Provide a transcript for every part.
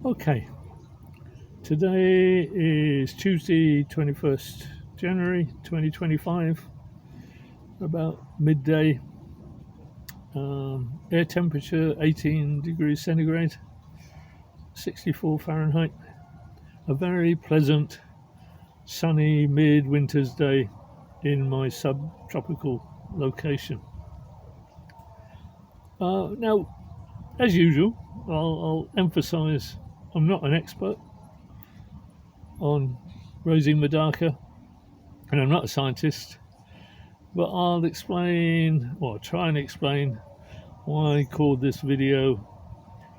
Okay, today is Tuesday, 21st January 2025, about midday. Air temperature 18 degrees centigrade, 64 Fahrenheit. A very pleasant, sunny mid-winter's day in my subtropical location. Now, as usual, I'll emphasize I'm not an expert on raising Medaka, and I'm not a scientist, but I'll explain, or try and explain, why I called this video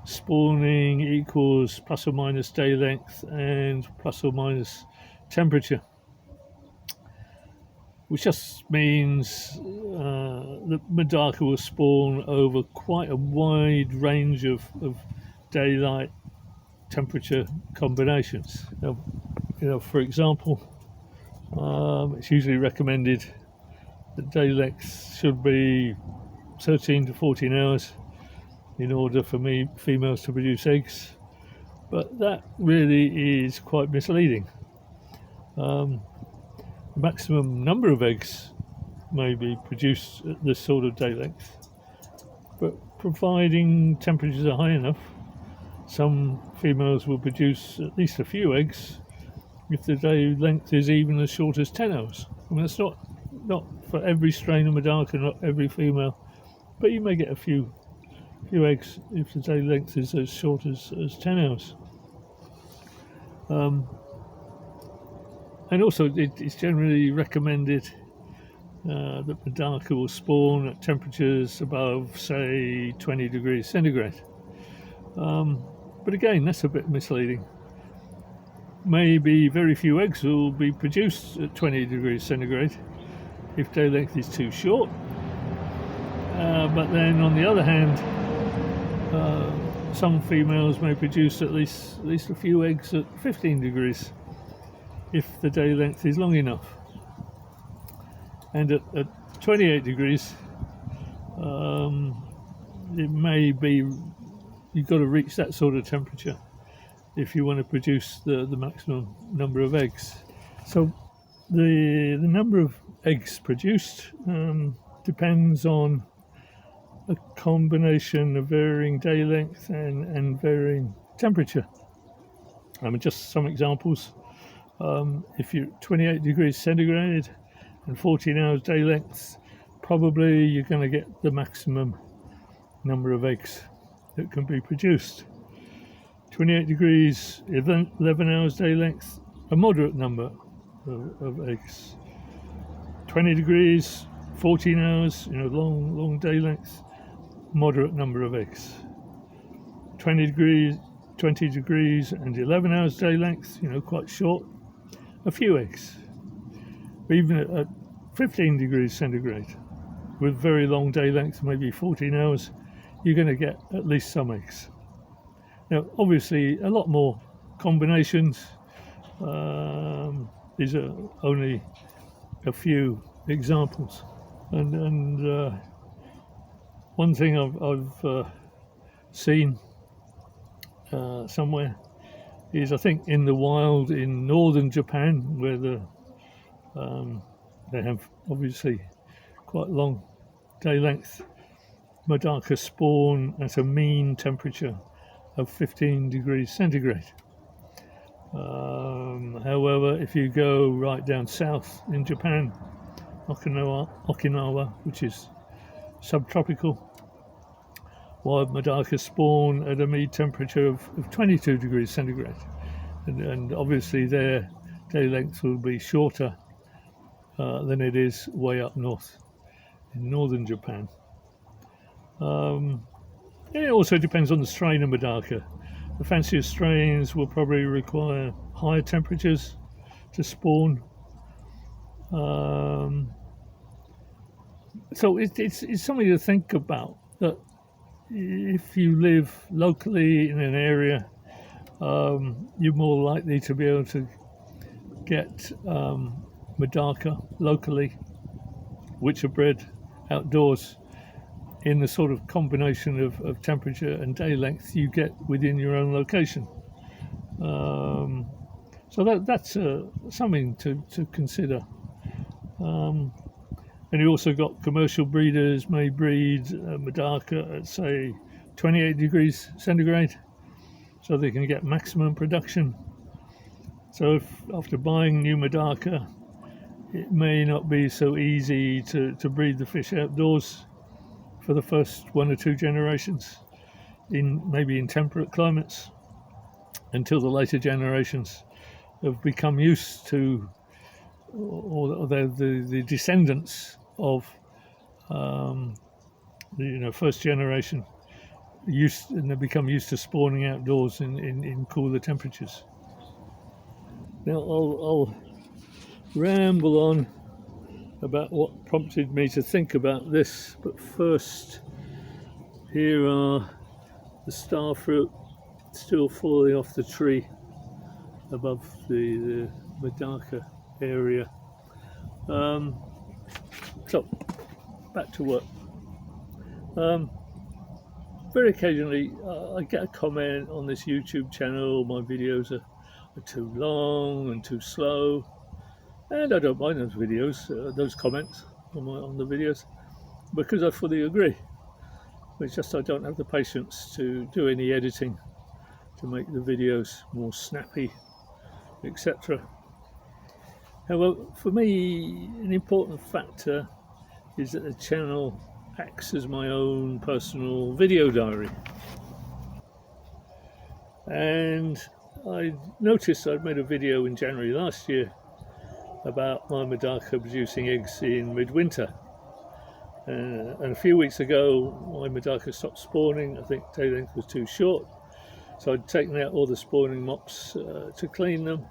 spawning equals plus or minus day length and plus or minus temperature, which just means that Medaka will spawn over quite a wide range of daylight temperature combinations. For example, it's usually recommended that day length should be 13 to 14 hours in order for females to produce eggs, but that really is quite misleading. The maximum number of eggs may be produced at this sort of day length, but providing temperatures are high enough, some females will produce at least a few eggs if the day length is even as short as 10 hours. I mean, that's not for every strain of Medaka, not every female, but you may get a few eggs if the day length is as short as 10 hours. And also it's generally recommended that Medaka will spawn at temperatures above, say, 20 degrees centigrade. But again, that's a bit misleading. Maybe very few eggs will be produced at 20 degrees centigrade if day length is too short. But then on the other hand, some females may produce at least a few eggs at 15 degrees if the day length is long enough. And at 28 degrees, it may be you've got to reach that sort of temperature if you want to produce the maximum number of eggs. So the number of eggs produced depends on a combination of varying day length and varying temperature. Just some examples. If you're 28 degrees centigrade and 14 hours day length, probably you're going to get the maximum number of eggs that can be produced. 28 degrees, 11 hours day length, a moderate number of eggs. 20 degrees, 14 hours, long day length, moderate number of eggs. 20 degrees and 11 hours day length, quite short, a few eggs. But even at 15 degrees centigrade with very long day length, maybe 14 hours, you're going to get at least some eggs. Now, obviously, a lot more combinations. These are only a few examples. And one thing I've seen somewhere is, I think, in the wild in northern Japan, where they have obviously quite long day length, Medaka spawn at a mean temperature of 15 degrees centigrade. However, if you go right down south in Japan, Okinawa, which is subtropical, wild Medaka spawn at a mean temperature of 22 degrees centigrade. And obviously their day length will be shorter than it is way up north in northern Japan. It also depends on the strain of Medaka. The fancier strains will probably require higher temperatures to spawn. So it's something to think about, that if you live locally in an area, you're more likely to be able to get Medaka locally, which are bred outdoors in the sort of combination of temperature and day length you get within your own location. So that's something to consider. And you also got commercial breeders may breed Medaka at say 28 degrees centigrade, so they can get maximum production. So if after buying new Medaka, it may not be so easy to breed the fish outdoors for the first 1 or 2 generations, maybe in temperate climates, until the later generations have become used to, or the descendants of the first generation, and they become used to spawning outdoors in cooler temperatures. Now I'll ramble on about what prompted me to think about this, but first, here are the star fruit still falling off the tree above the Medaka area. So back to work. Very occasionally I get a comment on this YouTube channel, my videos are too long and too slow, and I don't mind those videos, those comments on the videos, because I fully agree. It's just I don't have the patience to do any editing to make the videos more snappy, etc. However, for me, an important factor is that the channel acts as my own personal video diary. And I noticed I'd made a video in January last year about my Medaka producing eggs in midwinter. And a few weeks ago, my Medaka stopped spawning. I think day length was too short. So I'd taken out all the spawning mops to clean them.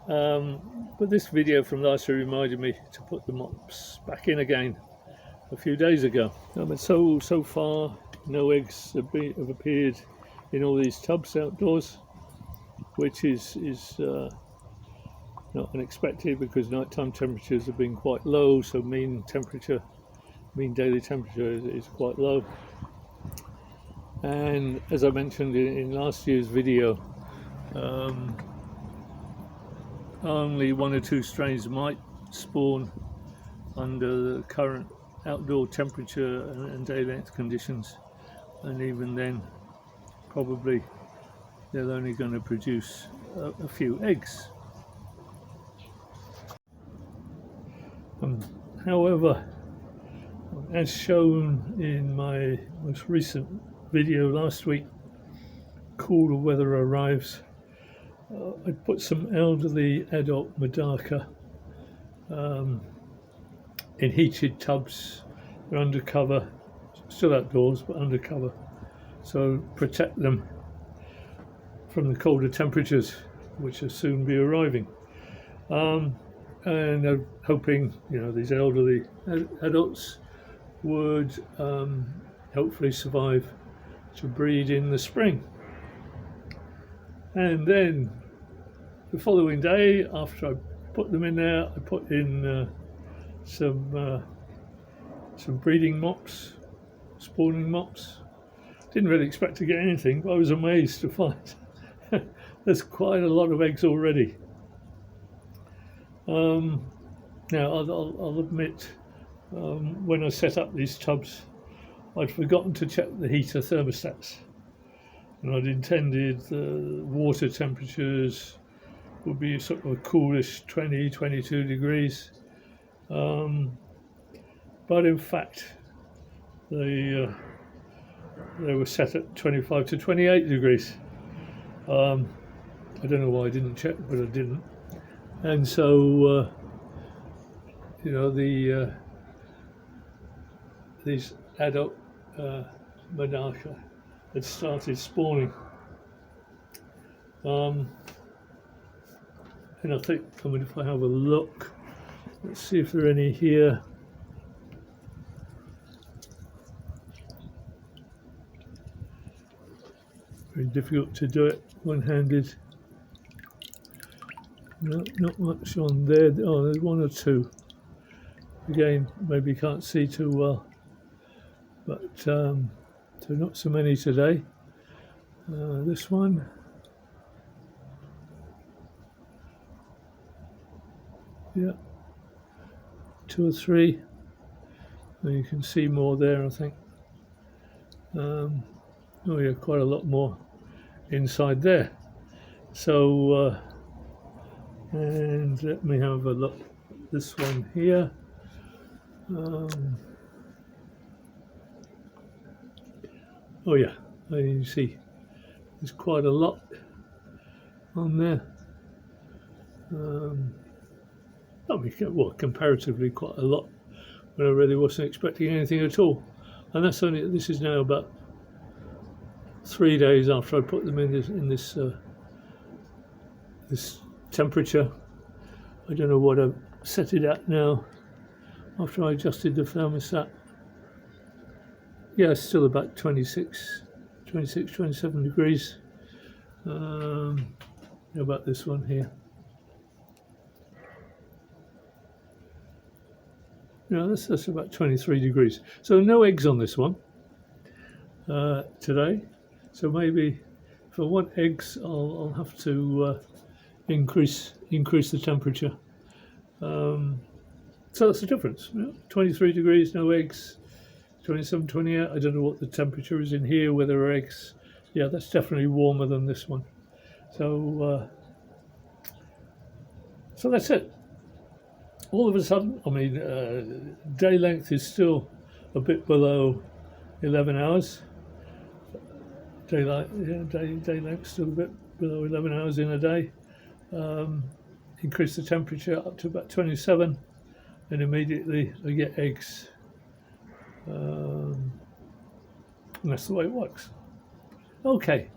But this video from last year reminded me to put the mops back in again a few days ago. But so far, no eggs have appeared in all these tubs outdoors, which is not unexpected because nighttime temperatures have been quite low, so mean daily temperature is quite low. And as I mentioned in last year's video, only 1 or 2 strains might spawn under the current outdoor temperature and day length conditions, and even then probably they're only going to produce a few eggs. However, as shown in my most recent video last week, cooler weather arrives. I put some elderly adult Medaka in heated tubs. They're undercover, still outdoors, but undercover, so protect them from the colder temperatures which will soon be arriving. And I'm hoping these elderly adults would hopefully survive to breed in the spring. And then the following day, after I put them in there, I put in some breeding mops, spawning mops. Didn't really expect to get anything, but I was amazed to find there's quite a lot of eggs already. Now I'll admit, when I set up these tubs, I'd forgotten to check the heater thermostats, and I'd intended the water temperatures would be sort of a coolish 20-22 degrees, but in fact they were set at 25 to 28 degrees. I don't know why I didn't check, but I didn't. And so these adult Medaka had started spawning, and I think, if I have a look, let's see if there are any here. Very difficult to do it one-handed. No, not much on there. Oh, there's 1 or 2. Again, maybe you can't see too well, but so not so many today. This one, Yeah, 2 or 3. And you can see more there, I think. Oh yeah, quite a lot more inside there. So, and let me have a look. This one here. Oh yeah, you see there's quite a lot on there. I mean, well, comparatively quite a lot, but I really wasn't expecting anything at all. And that's only, this is now about 3 days after I put them in this this temperature. I don't know what I've set it at now after I adjusted the thermostat. Yeah, it's still about 26, 27 degrees. How about this one here? Yeah, that's about 23 degrees. So no eggs on this one today. So maybe if I want eggs, I'll have to increase the temperature. So that's the difference. 23 degrees, no eggs. 27, 28. I don't know what the temperature is in here, whether there are eggs. Yeah, that's definitely warmer than this one. So so that's it. All of a sudden, I mean, day length is still a bit below 11 hours. Day length still a bit below 11 hours in a day. Increase the temperature up to about 27, and immediately I get eggs. And that's the way it works. Okay.